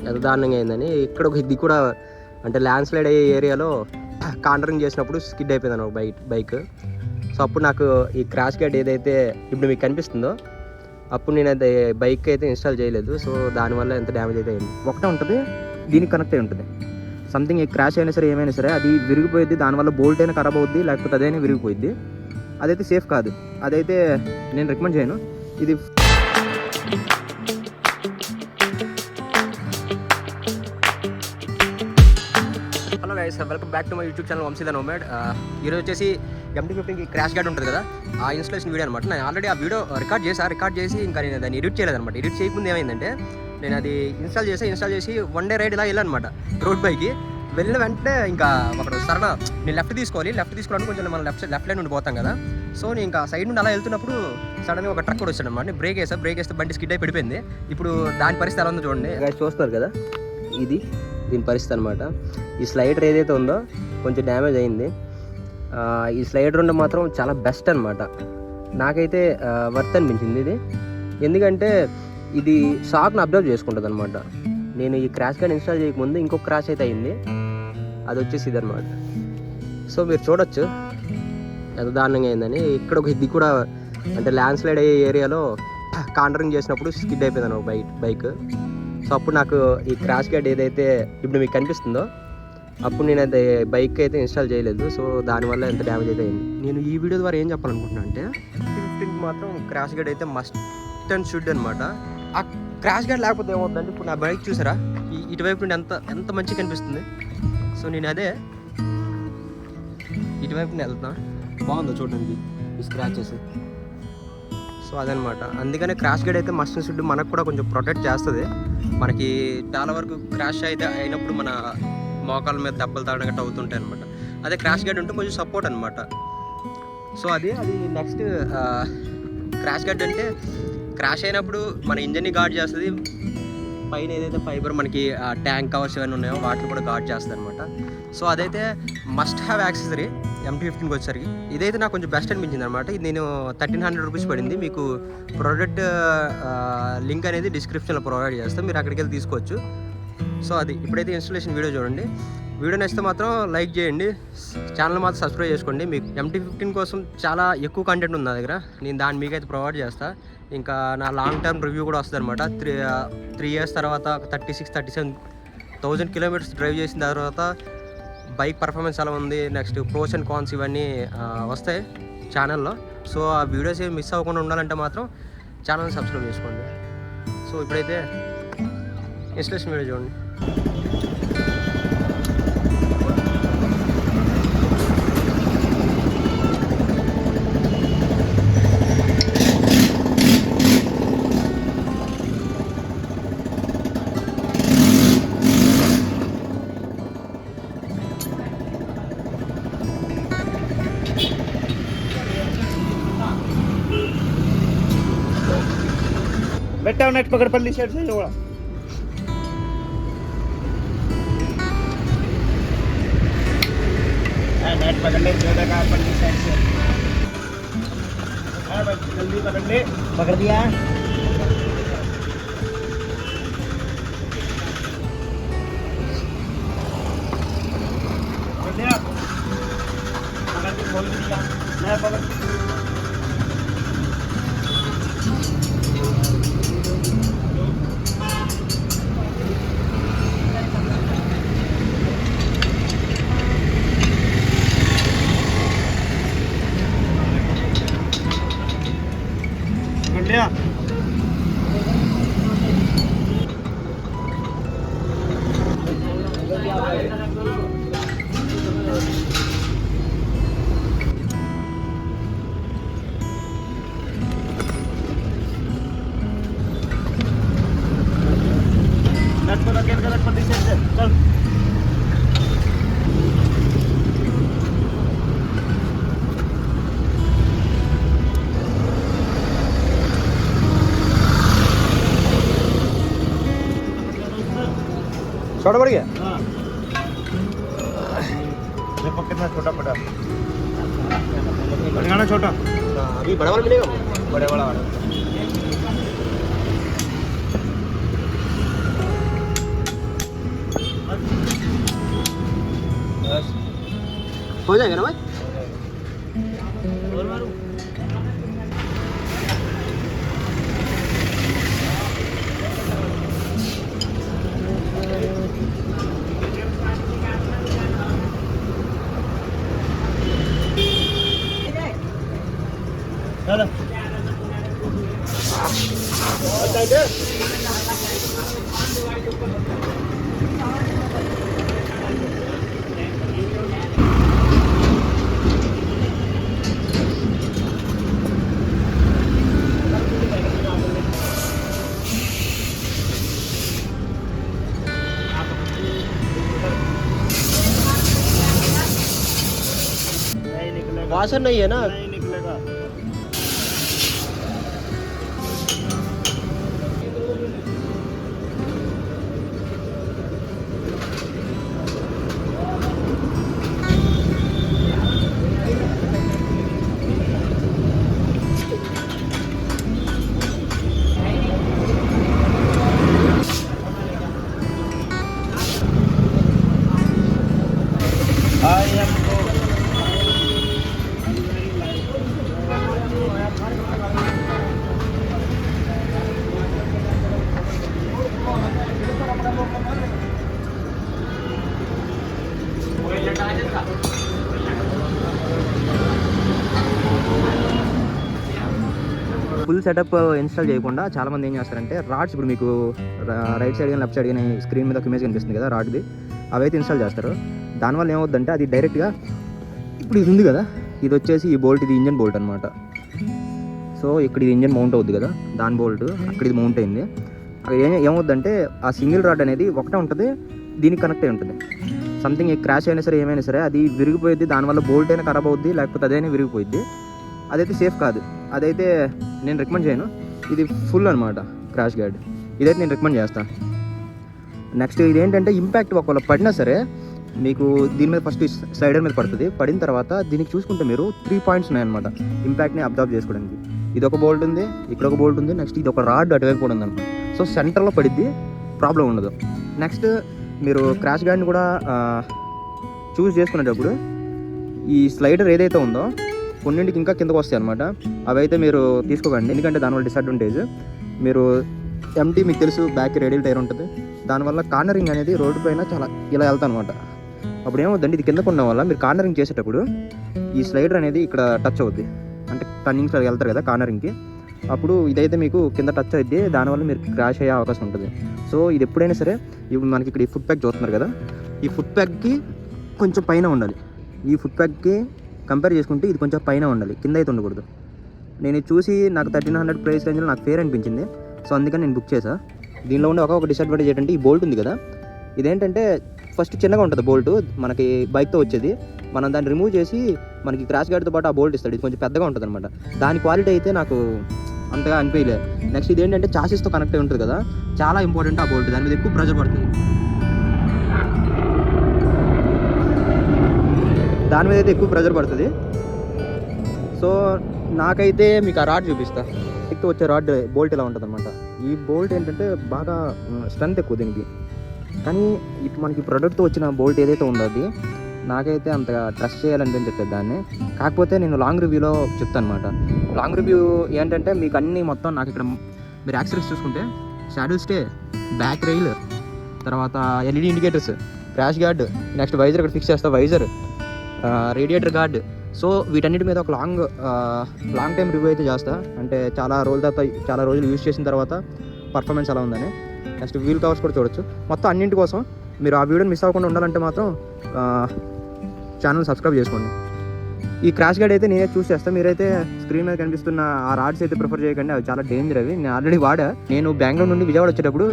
ఎంత దారుణంగా అయిందని. ఇక్కడ ఒక ఇది కూడా అంటే ల్యాండ్ స్లైడ్ అయ్యే ఏరియాలో కాంటరింగ్ చేసినప్పుడు స్కిడ్ అయిపోయింది ఒక బైక్. సో అప్పుడు నాకు ఈ క్రాష్ గార్డ్ ఏదైతే ఇప్పుడు మీకు కనిపిస్తుందో అప్పుడు నేను అయితే బైక్ అయితే ఇన్స్టాల్ చేయలేదు. సో దానివల్ల ఎంత డ్యామేజ్ అయితే అయింది. ఒకటే ఉంటుంది, దీనికి కనెక్ట్ అయి ఉంటుంది. సంథింగ్ క్రాష్ అయినా సరే ఏమైనా సరే అది విరిగిపోయింది, దానివల్ల బోల్ట్ అయినా ఖరాబ్ అవుద్ది, లేకపోతే అదైనా విరిగిపోయింది. అదైతే సేఫ్ కాదు, అదైతే నేను రికమెండ్ చేయను. ఇది hello guys, welcome back to my YouTube channel Vamshi the nomad. ఈరోజు వచ్చేసి MT-15కి క్రాష్ గార్డ్ ఉంటుంది కదా, ఆ ఇన్స్టాలేషన్ వీడియో అనమాట. నేను ఆల్రెడీ ఆ వీడియో రికార్డ్ చేసి ఇంకా నేను దాన్ని ఎడిట్ చేయలేదన్నమాట. ఎడిట్ చేయకుండా ఏమైందంటే నేను అది ఇన్స్టాల్ చేసి వన్ డే రైడ్ ఇలా వెళ్ళానమాట రోడ్ పైకి. వెళ్ళిన వెంటనే ఇంకా అక్కడ సరణ నేను లెఫ్ట్ తీసుకోవడానికి కొంచెం మనం లెఫ్ట్ లైన్ నుండి పోతాం కదా. సో నేను ఇంకా సైడ్ నుండి అలా వెళ్తున్నప్పుడు సడన్గా ఒక ట్రక్ కూడా వచ్చాడు అనమాట. నేను బ్రేక్ వేస్తే బండి స్కిడ్ అయి పడిపోయింది. ఇప్పుడు దాని పరిస్థితి ఎలా ఉందో చూడండి. చూస్తారు కదా, ఇది దీని పరిస్థితి అనమాట. ఈ స్లైడర్ ఏదైతే ఉందో కొంచెం డ్యామేజ్ అయింది. ఈ స్లైడర్ ఉండే మాత్రం చాలా బెస్ట్ అనమాట. నాకైతే వర్త్ అనిపించింది ఇది. ఎందుకంటే ఇది షాక్ని అబ్జర్వ్ చేసుకుంటుంది అనమాట. నేను ఈ క్రాష్ గార్డ్ ఇన్స్టాల్ చేయకముందు ఇంకొక క్రాష్ అయితే అయింది, అది వచ్చేసి ఇది అనమాట. సో మీరు చూడొచ్చు ఎంత దారుణంగా అయిందని. ఇక్కడ ఒక ఇది కూడా అంటే ల్యాండ్ స్లైడ్ అయ్యే ఏరియాలో కాంటరింగ్ చేసినప్పుడు స్కిడ్ అయిపోయింది ఒక బైక్. సో అప్పుడు నాకు ఈ క్రాష్ గార్డ్ ఏదైతే ఇప్పుడు మీకు కనిపిస్తుందో అప్పుడు నేను అయితే బైక్ అయితే ఇన్స్టాల్ చేయలేదు. సో దానివల్ల ఎంత డ్యామేజ్ అయితే అయింది. నేను ఈ వీడియో ద్వారా ఏం చెప్పాలనుకుంటున్నాను అంటే MT-15కి మాత్రం క్రాష్ గార్డ్ అయితే మస్ట్ అండ్ షుడ్ అనమాట. ఆ క్రాష్ గార్డ్ లేకపోతే ఏమవుతుందంటే ఇప్పుడు నా బైక్ చూసారా, ఇటువైపు నుండి ఎంత మంచిగా కనిపిస్తుంది. సో నేను అదే ఇటువైపు నుండి వెళ్తున్నా, బాగుందో చూడండి ఈ స్క్రాచెస్. సో అదనమాట. అందుకనే క్రాష్ గార్డ్ అయితే మస్ట్ అండ్ షుడ్ మనకు కూడా కొంచెం ప్రొటెక్ట్ చేస్తుంది. మనకి చాలా వరకు క్రాష్ అయితే అయినప్పుడు మన మోకాల మీద దెబ్బలు తాగడం గట్రా అవుతుంటాయి అనమాట. అదే క్రాష్ గార్డ్ ఉంటే కొంచెం సపోర్ట్ అనమాట. సో అది నెక్స్ట్ క్రాష్ గార్డ్ అంటే క్రాష్ అయినప్పుడు మన ఇంజన్ని గార్డ్ చేస్తుంది. పైన ఏదైతే ఫైబర్ మనకి ట్యాంక్ కవర్స్ ఏమైనా ఉన్నాయో వాటిని కూడా గార్డ్ చేస్తుంది అనమాట. సో అదైతే మస్ట్ హ్యావ్ యాక్సెసరీ MT-15కి వచ్చేసరికి. ఇదైతే నాకు కొంచెం బెస్ట్ అనిపించింది అనమాట. ఇది నేను 1300 రూపీస్ పడింది. మీకు ప్రోడక్ట్ లింక్ అనేది డిస్క్రిప్షన్లో ప్రొవైడ్ చేస్తాను, మీరు అక్కడికి వెళ్ళి తీసుకోవచ్చు. సో అది ఇప్పుడైతే ఇన్స్టాలేషన్ వీడియో చూడండి. వీడియో నచ్చితే మాత్రం లైక్ చేయండి, ఛానల్ మాత్రం సబ్స్క్రైబ్ చేసుకోండి. మీకు MT-15 కోసం చాలా ఎక్కువ కంటెంట్ ఉంది నా దగ్గర, నేను దాన్ని మీకైతే ప్రొవైడ్ చేస్తాను. ఇంకా నా లాంగ్ టర్మ్ రివ్యూ కూడా వస్తుంది అనమాట. 3 ఇయర్స్ తర్వాత 36-37,000 కిలోమీటర్స్ డ్రైవ్ చేసిన తర్వాత బైక్ పర్ఫార్మెన్స్ ఎలా ఉంది, నెక్స్ట్ ప్రోస్ అండ్ కాన్స్ ఇవన్నీ వస్తాయి ఛానల్లో. సో ఆ వీడియోస్ ఏమి మిస్ అవ్వకుండా ఉండాలంటే మాత్రం ఛానల్ని సబ్స్క్రైబ్ చేసుకోండి. సో ఇప్పుడైతే ఇన్స్టాలేషన్ వీడియో చూడండి. बेटा नेट पकड़ पल्ली साइड से जोड़ा नेट पकड़ ले, जोड़ा का पल्ली साइड से जल्दी पकड़ ले। पकड़ दिया, पकड़ दिया, पकड़ के खोल दिया। मैं पकड़ लिया। नट को लगे कर पट्टी से चल। छोटा पड़ गया। हाँ देखो कितना छोटा पड़ा, बढ़िया छोटा। अभी बड़ा वाला मिलेगा, बड़े वाला हो जाएगा ना भाई? और मारूं? चलो वाशर नहीं है ना? नहीं निकलेगा। ఫుల్ సెటప్ ఇన్స్టాల్ చేయకుండా చాలామంది ఏం చేస్తారంటే రాడ్స్, ఇప్పుడు మీకు రైట్ సైడ్ కానీ లెఫ్ట్ సైడ్ కానీ స్క్రీన్ మీద ఒక ఇమేజ్ కనిపిస్తుంది కదా రాడ్ది, అవైతే ఇన్స్టాల్ చేస్తారు. దానివల్ల ఏమవుద్దంటే అది డైరెక్ట్గా ఇప్పుడు ఇది ఉంది కదా, ఇది వచ్చేసి ఈ బోల్ట్, ఇది ఇంజన్ బోల్ట్ అనమాట. సో ఇక్కడ ఇది ఇంజన్ మౌంట్ అవుద్ది కదా, దాని బోల్ట్ అక్కడ ఇది మౌంట్ అయింది. అక్కడ ఏమవుద్దంటే ఆ సింగిల్ రాడ్ అనేది ఒకటే ఉంటుంది, దీనికి కనెక్ట్ అయి ఉంటుంది. సంథింగ్ క్రాష్ అయినా సరే ఏమైనా సరే అది విరిగిపోయింది, దానివల్ల బోల్ట్ అయినా ఖరాబ్ అవుద్ది, లేకపోతే అదైనా విరిగిపోయింది. అదైతే సేఫ్ కాదు, అదైతే నేను రికమెండ్ చేయను. ఇది ఫుల్ అనమాట క్రాష్ గార్డ్, ఇదైతే నేను రికమెండ్ చేస్తాను. నెక్స్ట్ ఇదేంటంటే ఇంపాక్ట్ ఒకవేళ పడినా సరే మీకు దీని మీద ఫస్ట్ స్లైడర్ మీద పడుతుంది, పడిన తర్వాత దీనికి చూసుకుంటే మీరు 3 పాయింట్స్ ఉన్నాయన్నమాట ఇంపాక్ట్ని అబ్జర్వ్ చేసుకోవడానికి. ఇది ఒక బోల్ట్ ఉంది, ఇక్కడ ఒక బోల్ట్ ఉంది, నెక్స్ట్ ఇది ఒక రాడ్ అటువైపు కూడా ఉంది అనమాట. సో సెంటర్లో పడిద్ది, ప్రాబ్లం ఉండదు. నెక్స్ట్ మీరు క్రాష్ గార్డ్ని కూడా చూస్ చేసుకునేటప్పుడు ఈ స్లైడర్ ఏదైతే ఉందో కొన్నింటికి ఇంకా కిందకు వస్తాయి అనమాట, అవి అయితే మీరు తీసుకోకండి, ఎందుకంటే దానివల్ల డిసడ్వాంటేజ్. మీరు ఎంటీ మీకు తెలుసు బ్యాక్ రేడియల్ టైర్ ఉంటుంది, దానివల్ల కార్నరింగ్ అనేది రోడ్డు పైన చాలా ఇలా వెళ్తా అనమాట. అప్పుడు ఏమవుతుందండి, ఇది కిందకు ఉండడం వల్ల మీరు కార్నరింగ్ చేసేటప్పుడు ఈ స్లైడర్ అనేది ఇక్కడ టచ్ అవుద్ది, అంటే టర్నింగ్స్ వెళ్తారు కదా కార్నరింగ్కి, అప్పుడు ఇదైతే మీకు కింద టచ్ అవుద్ది, దానివల్ల మీరు క్రాష్ అయ్యే అవకాశం ఉంటుంది. సో ఇది ఎప్పుడైనా సరే, ఇప్పుడు మనకి ఇక్కడ ఈ ఫుట్ ప్యాక్ చూస్తున్నారు కదా, ఈ ఫుట్ ప్యాక్కి కొంచెం పైన ఉండాలి. ఈ ఫుట్ ప్యాక్కి కంపేర్ చేసుకుంటే ఇది కొంచెం పైన ఉండాలి, కింద అయితే ఉండకూడదు. నేను ఇది చూసి నాకు 1300 ప్రైస్ రేంజ్లో నాకు ఫేర్ అనిపించింది, సో అందుకని నేను బుక్ చేసా. దీనిలో ఉండే ఒక డిసడ్వాంటేజ్ ఏంటంటే ఈ బోల్ట్ ఉంది కదా, ఇదేంటంటే ఫస్ట్ చిన్నగా ఉంటుంది బోల్ట్, మనకి బైక్తో వచ్చేది. మనం దాన్ని రిమూవ్ చేసి మనకి క్రాష్ గార్డ్తో పాటు ఆ బోల్ట్ ఇస్తాడు, ఇది కొంచెం పెద్దగా ఉంటుంది అనమాట. దాని క్వాలిటీ అయితే నాకు అంతగా అనిపించలేదు. నెక్స్ట్ ఇదేంటంటే చాసిస్తో కనెక్ట్ అయి ఉంటుంది కదా, చాలా ఇంపార్టెంట్ ఆ బోల్ట్, దాని మీద ఎక్కువ ప్రెజర్ పడుతుంది, దాని మీద అయితే ఎక్కువ ప్రెజర్ పడుతుంది. సో నాకైతే మీకు ఆ రాడ్ చూపిస్తా, ఎక్కువ వచ్చే రాడ్ బోల్ట్ ఇలా ఉంటుంది అనమాట. ఈ బోల్ట్ ఏంటంటే బాగా స్ట్రెంత్ ఎక్కువ దీనికి, కానీ ఇప్పుడు మనకి ప్రొడక్ట్తో వచ్చిన బోల్ట్ ఏదైతే ఉందో అది నాకైతే అంతగా ట్రస్ట్ చేయాలనిపించట్లేదు దాన్ని. కాకపోతే నేను లాంగ్ రివ్యూలో చెప్తాను అనమాట. లాంగ్ రివ్యూ ఏంటంటే మీకు అన్నీ మొత్తం నాకు ఇక్కడ మీరు యాక్సెసరీస్ చూసుకుంటే షాడో స్టే, బ్యాక్ రైల్, తర్వాత LED indicators, crash guard, next visor ఇక్కడ ఫిక్స్ చేస్తా, వైజర్, రేడియేటర్ గార్డ్. సో వీటన్నిటి మీద ఒక లాంగ్ టైం రివ్యూ అయితే చేస్తా, అంటే చాలా రోజులు యూజ్ చేసిన తర్వాత పర్ఫార్మెన్స్ ఎలా ఉందని. నెక్స్ట్ వీల్ కవర్స్ కూడా చూడొచ్చు. మొత్తం అన్నింటి కోసం మీరు ఆ వీడియోని మిస్ అవ్వకుండా ఉండాలంటే మాత్రం ఛానల్ సబ్స్క్రైబ్ చేసుకోండి. ఈ క్రాష్ గార్డ్ అయితే నేనే చూస్ చేస్తాను, మీరైతే స్క్రీన్ మీద కనిపిస్తున్న ఆ రాడ్స్ అయితే ప్రిఫర్ చేయకండి, అవి చాలా డేంజర్. అవి నేను ఆల్రెడీ వాడా. నేను బెంగళూరు నుండి విజయవాడ వచ్చేటప్పుడు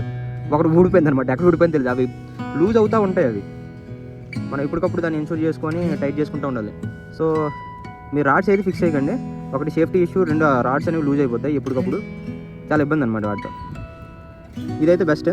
ఒకటి ఊడిపోయింది అనమాట, ఎక్కడ ఊడిపోయింది తెలియదు, అవి లూజ్ అవుతూ ఉంటాయి. అవి మనం ఇప్పటికప్పుడు దాన్ని ఇన్సూర్ చేసుకొని టైట్ చేసుకుంటూ ఉండాలి. సో మీరు రాడ్స్ అయితే ఫిక్స్ చేయకండి, ఒకటి సేఫ్టీ ఇష్యూ, 2 రాడ్స్ అనేవి లూజ్ అయిపోతాయి ఎప్పటికప్పుడు, చాలా ఇబ్బంది అనమాట వాటితో. ఇదైతే బెస్ట్.